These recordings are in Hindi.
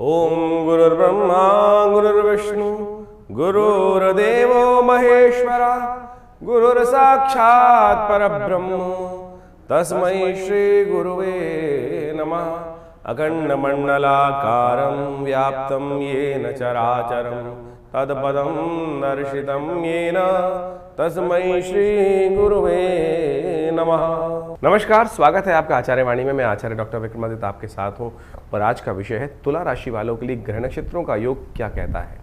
ओम गुरुर्ब्रह्मा गुरुर्विष्णु गुरुर्देवो महेश्वरा गुरुर्साक्षात् परब्रह्म तस्मै श्री गुरुवे नमः। अखंडमंडलाकारं व्याप्तं येन चराचरं तत्पदं दर्शितं येन तस्मै श्री गुरुवे नमः। नमस्कार, स्वागत है आपका आचार्य वाणी में। मैं आचार्य डॉक्टर विक्रमादित्य आपके साथ हूं और आज का विषय है तुला राशि वालों के लिए ग्रह नक्षत्रों का योग क्या कहता है।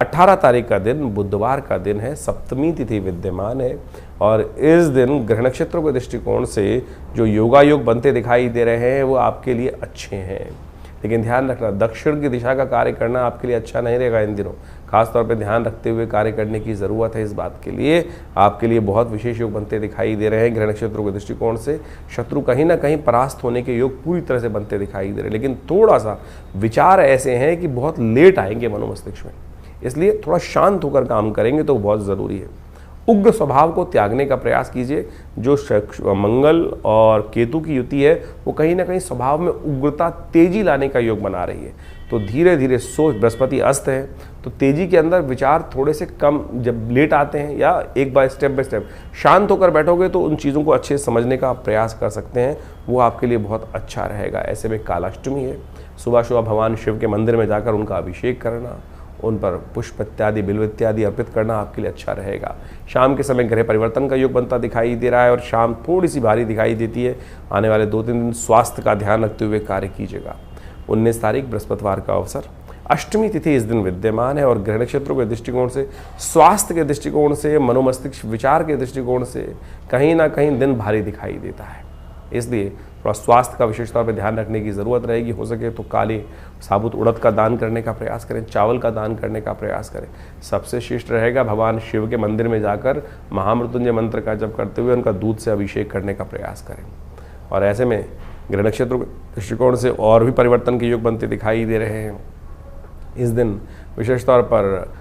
18 तारीख का दिन बुधवार का दिन है, सप्तमी तिथि विद्यमान है और इस दिन ग्रह नक्षत्रों के दृष्टिकोण से जो योगा योग बनते दिखाई दे रहे हैं वो आपके लिए अच्छे हैं, लेकिन ध्यान रखना दक्षिण की दिशा का कार्य करना आपके लिए अच्छा नहीं रहेगा। इन दिनों खास तौर पे ध्यान रखते हुए कार्य करने की ज़रूरत है। इस बात के लिए आपके लिए बहुत विशेष योग बनते दिखाई दे रहे हैं। ग्रह नक्षत्रों के दृष्टिकोण से शत्रु कहीं ना कहीं परास्त होने के योग पूरी तरह से बनते दिखाई दे रहे हैं, लेकिन थोड़ा सा विचार ऐसे हैं कि बहुत लेट आएंगे मनोमस्तिष्क में, इसलिए थोड़ा शांत होकर काम करेंगे तो बहुत ज़रूरी है। उग्र स्वभाव को त्यागने का प्रयास कीजिए। जो मंगल और केतु की युति है वो कहीं ना कहीं स्वभाव में उग्रता तेजी लाने का योग बना रही है, तो धीरे धीरे सोच, बृहस्पति अस्त है तो तेजी के अंदर विचार थोड़े से कम जब लेट आते हैं या एक बार स्टेप बाय स्टेप शांत होकर बैठोगे तो उन चीज़ों को अच्छे से समझने का आप प्रयास कर सकते हैं, वो आपके लिए बहुत अच्छा रहेगा। ऐसे में कालाष्टमी है, सुबह सुबह भगवान शिव के मंदिर में जाकर उनका अभिषेक करना, उन पर पुष्प इत्यादि बिल्व इत्यादि अर्पित करना आपके लिए अच्छा रहेगा। शाम के समय ग्रह परिवर्तन का योग बनता दिखाई दे रहा है और शाम थोड़ी सी भारी दिखाई देती है। आने वाले 2-3 दिन स्वास्थ्य का ध्यान रखते हुए कार्य कीजिएगा। 19 तारीख बृहस्पतिवार का अवसर, अष्टमी तिथि इस दिन विद्यमान है और ग्रह नक्षत्रों के दृष्टिकोण से, स्वास्थ्य के दृष्टिकोण से, मनोमस्तिष्क विचार के दृष्टिकोण से कहीं ना कहीं दिन भारी दिखाई देता है, इसलिए थोड़ा स्वास्थ्य का विशेष तौर पर ध्यान रखने की ज़रूरत रहेगी। हो सके तो काले साबुत उड़द का दान करने का प्रयास करें, चावल का दान करने का प्रयास करें। सबसे श्रेष्ठ रहेगा भगवान शिव के मंदिर में जाकर महामृत्युंजय मंत्र का जप करते हुए उनका दूध से अभिषेक करने का प्रयास करें। और ऐसे में ग्रह नक्षत्रों के दृष्टिकोण से और भी परिवर्तन के योग बनते दिखाई दे रहे हैं। इस दिन विशेष तौर पर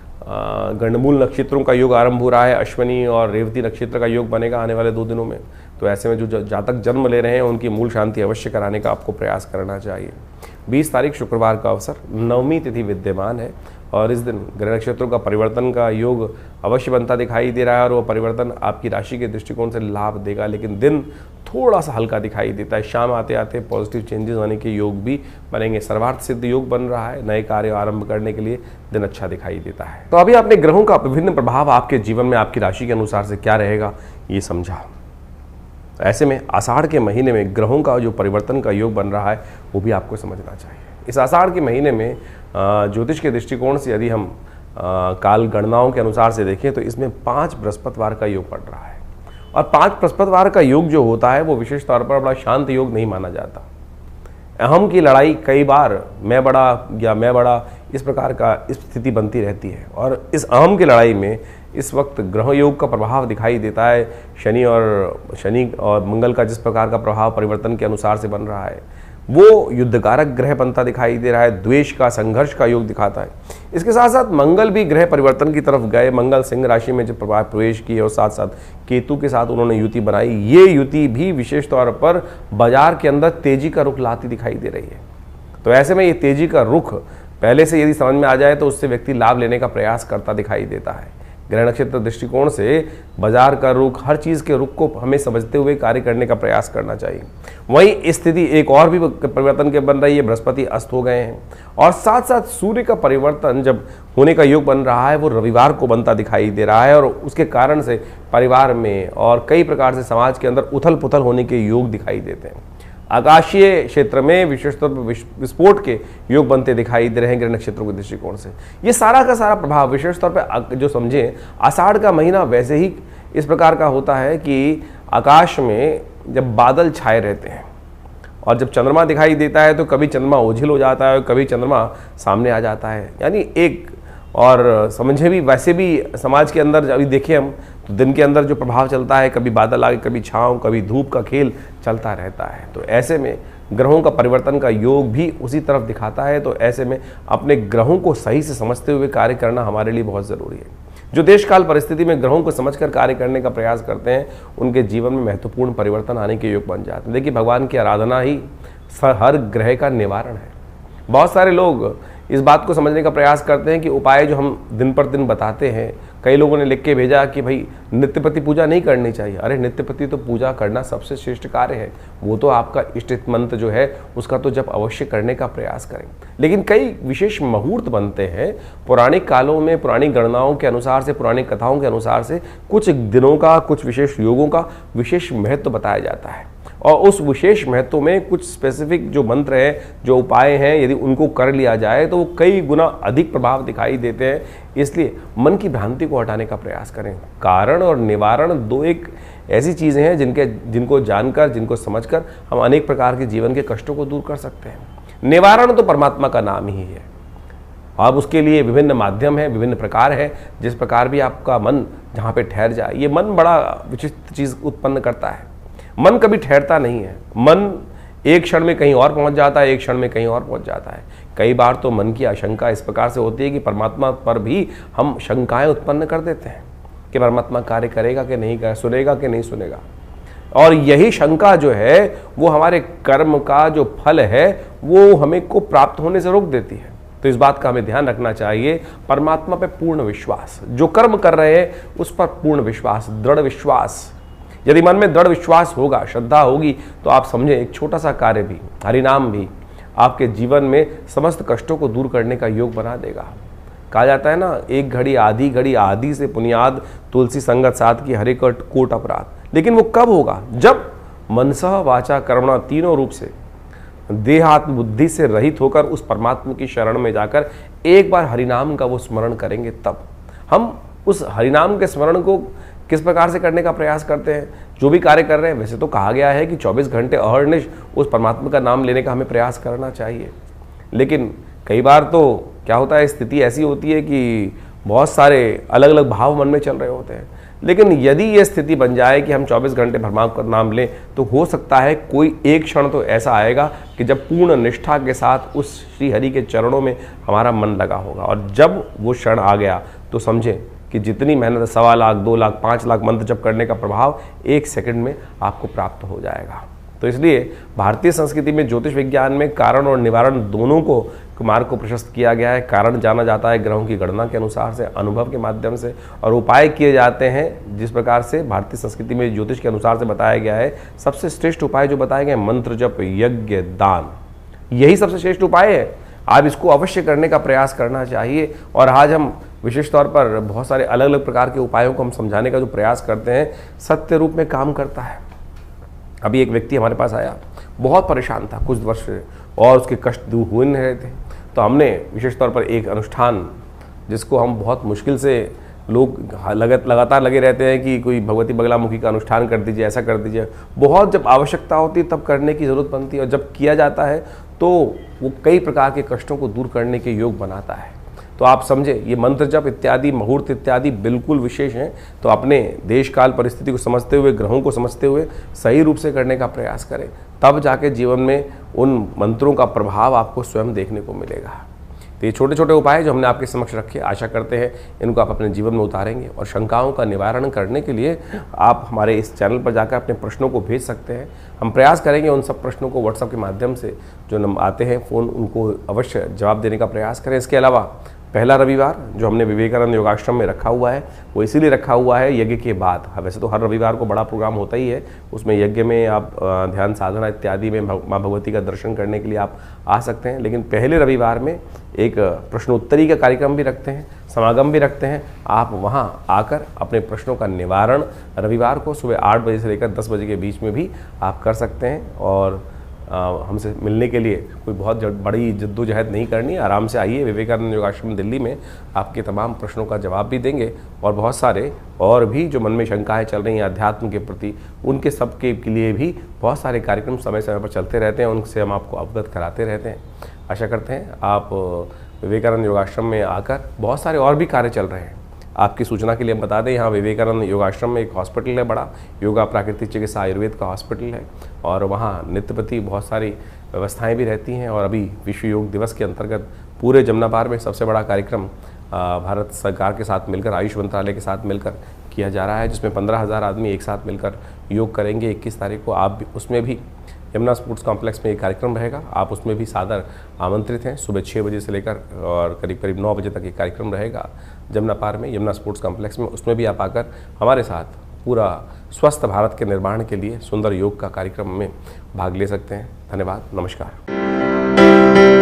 गंडमूल नक्षत्रों का योग आरंभ हो रहा है, अश्विनी और रेवती नक्षत्र का योग बनेगा आने वाले 2 दिनों में, तो ऐसे में जो जातक जन्म ले रहे हैं उनकी मूल शांति अवश्य कराने का आपको प्रयास करना चाहिए। 20 तारीख शुक्रवार का अवसर, नवमी तिथि विद्यमान है और इस दिन ग्रह नक्षत्रों का परिवर्तन का योग अवश्य बनता दिखाई दे रहा है और वो परिवर्तन आपकी राशि के दृष्टिकोण से लाभ देगा, लेकिन दिन थोड़ा सा हल्का दिखाई देता है। शाम आते आते पॉजिटिव चेंजेस आने के योग भी बनेंगे। सर्वार्थ सिद्ध योग बन रहा है, नए कार्य आरंभ करने के लिए दिन अच्छा दिखाई देता है। तो अभी आपने ग्रहों का विभिन्न प्रभाव आपके जीवन में आपकी राशि के अनुसार से क्या रहेगा ये समझा। ऐसे में आषाढ़ के महीने में ग्रहों का जो परिवर्तन का योग बन रहा है वो भी आपको समझना चाहिए। इस आषाढ़ के महीने में ज्योतिष के दृष्टिकोण से यदि हम काल गणनाओं के अनुसार से देखें तो इसमें 5 बृहस्पतिवार का योग पड़ रहा है और 5 बृहस्पतिवार का योग जो होता है वो विशेष तौर पर बड़ा शांत योग नहीं माना जाता। अहम की लड़ाई कई बार मैं बड़ा इस प्रकार का स्थिति बनती रहती है और इस अहम की लड़ाई में इस वक्त ग्रह योग का प्रभाव दिखाई देता है। शनि और मंगल का जिस प्रकार का प्रभाव परिवर्तन के अनुसार से बन रहा है वो युद्धकारक ग्रह बनता दिखाई दे रहा है, द्वेष का, संघर्ष का योग दिखाता है। इसके साथ साथ मंगल भी ग्रह परिवर्तन की तरफ गए, मंगल सिंह राशि में जब प्रवेश किए और साथ साथ केतु के साथ उन्होंने युति बनाई। ये युति भी विशेष तौर पर बाजार के अंदर तेजी का रुख लाती दिखाई दे रही है, तो ऐसे में ये तेजी का रुख पहले से यदि समझ में आ जाए तो उससे व्यक्ति लाभ लेने का प्रयास करता दिखाई देता है। ग्रह नक्षत्र दृष्टिकोण से बाजार का रुख, हर चीज़ के रुख को हमें समझते हुए कार्य करने का प्रयास करना चाहिए। वहीं स्थिति एक और भी परिवर्तन के बन रही है, बृहस्पति अस्त हो गए हैं और साथ साथ सूर्य का परिवर्तन जब होने का योग बन रहा है वो रविवार को बनता दिखाई दे रहा है और उसके कारण से परिवार में और कई प्रकार से समाज के अंदर उथल पुथल होने के योग दिखाई देते हैं। आकाशीय क्षेत्र में विशेष तौर पर विस्फोट के योग बनते दिखाई दे रहे हैं ग्रह नक्षत्रों के दृष्टिकोण से। ये सारा का सारा प्रभाव विशेष तौर पर जो समझें, आषाढ़ का महीना वैसे ही इस प्रकार का होता है कि आकाश में जब बादल छाए रहते हैं और जब चंद्रमा दिखाई देता है तो कभी चंद्रमा ओझिल हो जाता है और कभी चंद्रमा सामने आ जाता है, यानी एक और समझे भी वैसे भी समाज के अंदर अभी देखें हम तो दिन के अंदर जो प्रभाव चलता है, कभी बादल आगे, कभी छाँव, कभी धूप का खेल चलता रहता है। तो ऐसे में ग्रहों का परिवर्तन का योग भी उसी तरफ दिखाता है, तो ऐसे में अपने ग्रहों को सही से समझते हुए कार्य करना हमारे लिए बहुत ज़रूरी है। जो देश काल परिस्थिति में ग्रहों को समझकर कार्य करने का प्रयास करते हैं उनके जीवन में महत्वपूर्ण परिवर्तन आने के योग बन जाते हैं। देखिए, भगवान की आराधना ही हर ग्रह का निवारण है। बहुत सारे लोग इस बात को समझने का प्रयास करते हैं कि उपाय जो हम दिन पर दिन बताते हैं, कई लोगों ने लिख के भेजा कि भाई नित्यपति पूजा नहीं करनी चाहिए। अरे नित्यपति तो पूजा करना सबसे श्रेष्ठ कार्य है, वो तो आपका इष्ट मंत्र जो है उसका तो जब अवश्य करने का प्रयास करें। लेकिन कई विशेष मुहूर्त बनते हैं पौराणिक कालों में, पुरानी गणनाओं के अनुसार से, पुरानी कथाओं के अनुसार से कुछ दिनों का, कुछ विशेष योगों का विशेष महत्व बताया जाता है। और उस विशेष महत्व में कुछ स्पेसिफिक जो मंत्र हैं, जो उपाय हैं, यदि उनको कर लिया जाए तो वो कई गुना अधिक प्रभाव दिखाई देते हैं। इसलिए मन की भ्रांति को हटाने का प्रयास करें। कारण और निवारण दो एक ऐसी चीज़ें हैं जिनको जानकर, जिनको समझकर हम अनेक प्रकार के जीवन के कष्टों को दूर कर सकते हैं। निवारण तो परमात्मा का नाम ही है। अब उसके लिए विभिन्न माध्यम हैं, विभिन्न प्रकार हैं। जिस प्रकार भी आपका मन जहाँ पे ठहर जाए, ये मन बड़ा विचित्र चीज़ उत्पन्न करता है। मन कभी ठहरता नहीं है। मन एक क्षण में कहीं और पहुंच जाता है, एक क्षण में कहीं और पहुंच जाता है। कई बार तो मन की आशंका इस प्रकार से होती है कि परमात्मा पर भी हम शंकाएं उत्पन्न कर देते हैं कि परमात्मा कार्य करेगा कि नहीं करेगा, सुनेगा कि नहीं सुनेगा। और यही शंका जो है वो हमारे कर्म का जो फल है वो हमें को प्राप्त होने से रोक देती है। तो इस बात का हमें ध्यान रखना चाहिए। परमात्मा पे पूर्ण विश्वास, जो कर्म कर रहे हैं उस पर पूर्ण विश्वास, दृढ़ विश्वास। यदि मन में दृढ़ विश्वास होगा, श्रद्धा होगी, तो आप समझें एक छोटा सा कार्य भी, हरिनाम भी आपके जीवन में समस्त कष्टों को दूर करने का योग बना देगा। कहा जाता है ना, एक घड़ी आदि से पुनियाद, तुलसी संगत साथ की हरे कोट अपराध। लेकिन वो कब होगा? जब मनसः वाचा कर्मणा तीनों रूप से देहात्म बुद्धि से रहित होकर उस परमात्मा की शरण में जाकर एक बार हरिनाम का वो स्मरण करेंगे। तब हम उस हरिनाम के स्मरण को किस प्रकार से करने का प्रयास करते हैं, जो भी कार्य कर रहे हैं। वैसे तो कहा गया है कि 24 घंटे अहर्निश उस परमात्मा का नाम लेने का हमें प्रयास करना चाहिए। लेकिन कई बार तो क्या होता है, स्थिति ऐसी होती है कि बहुत सारे अलग अलग भाव मन में चल रहे होते हैं। लेकिन यदि ये स्थिति बन जाए कि हम 24 घंटे परमात्मा का नाम लें, तो हो सकता है कोई एक क्षण तो ऐसा आएगा कि जब पूर्ण निष्ठा के साथ उस श्री हरि के चरणों में हमारा मन लगा होगा। और जब वो क्षण आ गया तो समझें कि जितनी मेहनत 1.25 लाख, 2 लाख, 5 लाख मंत्र जप करने का प्रभाव 1 सेकंड में आपको प्राप्त हो जाएगा। तो इसलिए भारतीय संस्कृति में ज्योतिष विज्ञान में कारण और निवारण दोनों को मार्ग को प्रशस्त किया गया है। कारण जाना जाता है ग्रहों की गणना के अनुसार से, अनुभव के माध्यम से, और उपाय किए जाते हैं जिस प्रकार से भारतीय संस्कृति में ज्योतिष के अनुसार से बताया गया है। सबसे श्रेष्ठ उपाय जो बताए गए, मंत्र जप, यज्ञ, दान, यही सबसे श्रेष्ठ उपाय है। आप इसको अवश्य करने का प्रयास करना चाहिए। और आज हम विशेष तौर पर बहुत सारे अलग अलग प्रकार के उपायों को हम समझाने का जो प्रयास करते हैं, सत्य रूप में काम करता है। अभी एक व्यक्ति हमारे पास आया, बहुत परेशान था कुछ वर्ष से, और उसके कष्ट दूर हो नहीं रहे थे। तो हमने विशेष तौर पर एक अनुष्ठान, जिसको हम बहुत मुश्किल से, लोग लगातार लगे रहते हैं कि कोई भगवती बगलामुखी का अनुष्ठान कर दीजिए, ऐसा कर दीजिए, बहुत जब आवश्यकता होती है तब करने की ज़रूरत बनती है। और जब किया जाता है तो वो कई प्रकार के कष्टों को दूर करने के योग बनाता है। तो आप समझे, ये मंत्र जप इत्यादि, मुहूर्त इत्यादि बिल्कुल विशेष हैं। तो अपने देश काल परिस्थिति को समझते हुए, ग्रहों को समझते हुए सही रूप से करने का प्रयास करें, तब जाके जीवन में उन मंत्रों का प्रभाव आपको स्वयं देखने को मिलेगा। तो ये छोटे छोटे उपाय जो हमने आपके समक्ष रखे, आशा करते हैं इनको आप अपने जीवन में उतारेंगे। और शंकाओं का निवारण करने के लिए आप हमारे इस चैनल पर जाकर अपने प्रश्नों को भेज सकते हैं। हम प्रयास करेंगे उन सब प्रश्नों को व्हाट्सएप के माध्यम से जो आते हैं फ़ोन, उनको अवश्य जवाब देने का प्रयास करें। इसके अलावा पहला रविवार जो हमने विवेकानंद योगाश्रम में रखा हुआ है, वो इसीलिए रखा हुआ है यज्ञ के बाद। वैसे तो हर रविवार को बड़ा प्रोग्राम होता ही है, उसमें यज्ञ में आप ध्यान साधना इत्यादि में माँ भगवती का दर्शन करने के लिए आप आ सकते हैं। लेकिन पहले रविवार में एक प्रश्नोत्तरी का कार्यक्रम भी रखते हैं, समागम भी रखते हैं। आप वहाँ आकर अपने प्रश्नों का निवारण रविवार को सुबह 8 बजे से लेकर 10 बजे के बीच में भी आप कर सकते हैं। और हमसे मिलने के लिए कोई बहुत बड़ी जद्दोजहद नहीं करनी, आराम से आइए। विवेकानंद योगाश्रम दिल्ली में आपके तमाम प्रश्नों का जवाब भी देंगे। और बहुत सारे और भी जो मन में शंकाएं चल रही हैं अध्यात्म के प्रति, उनके सबके लिए भी बहुत सारे कार्यक्रम समय समय पर चलते रहते हैं, उनसे हम आपको अवगत कराते रहते हैं। आशा करते हैं आप विवेकानंद योगाश्रम में आकर, बहुत सारे और भी कार्य चल रहे हैं। आपकी सूचना के लिए हम बता दें, यहाँ विवेकानंद योगाश्रम में एक हॉस्पिटल है बड़ा, योगा प्राकृतिक चिकित्सा आयुर्वेद का हॉस्पिटल है, और वहाँ नित्यप्रति बहुत सारी व्यवस्थाएं भी रहती हैं। और अभी विश्व योग दिवस के अंतर्गत पूरे जमुना पार में सबसे बड़ा कार्यक्रम भारत सरकार के साथ मिलकर, आयुष मंत्रालय के साथ मिलकर किया जा रहा है, जिसमें 15,000 आदमी एक साथ मिलकर योग करेंगे। 21 तारीख को आप भी उसमें भी यमुना स्पोर्ट्स कॉम्प्लेक्स में ये कार्यक्रम रहेगा। आप उसमें भी सादर आमंत्रित हैं। सुबह 6 बजे से लेकर और करीब करीब 9 बजे तक ये कार्यक्रम रहेगा जमुना पार में, यमुना स्पोर्ट्स कॉम्प्लेक्स में। उसमें भी आप आकर हमारे साथ पूरा स्वस्थ भारत के निर्माण के लिए सुंदर योग का कार्यक्रम में भाग ले सकते हैं। धन्यवाद, नमस्कार।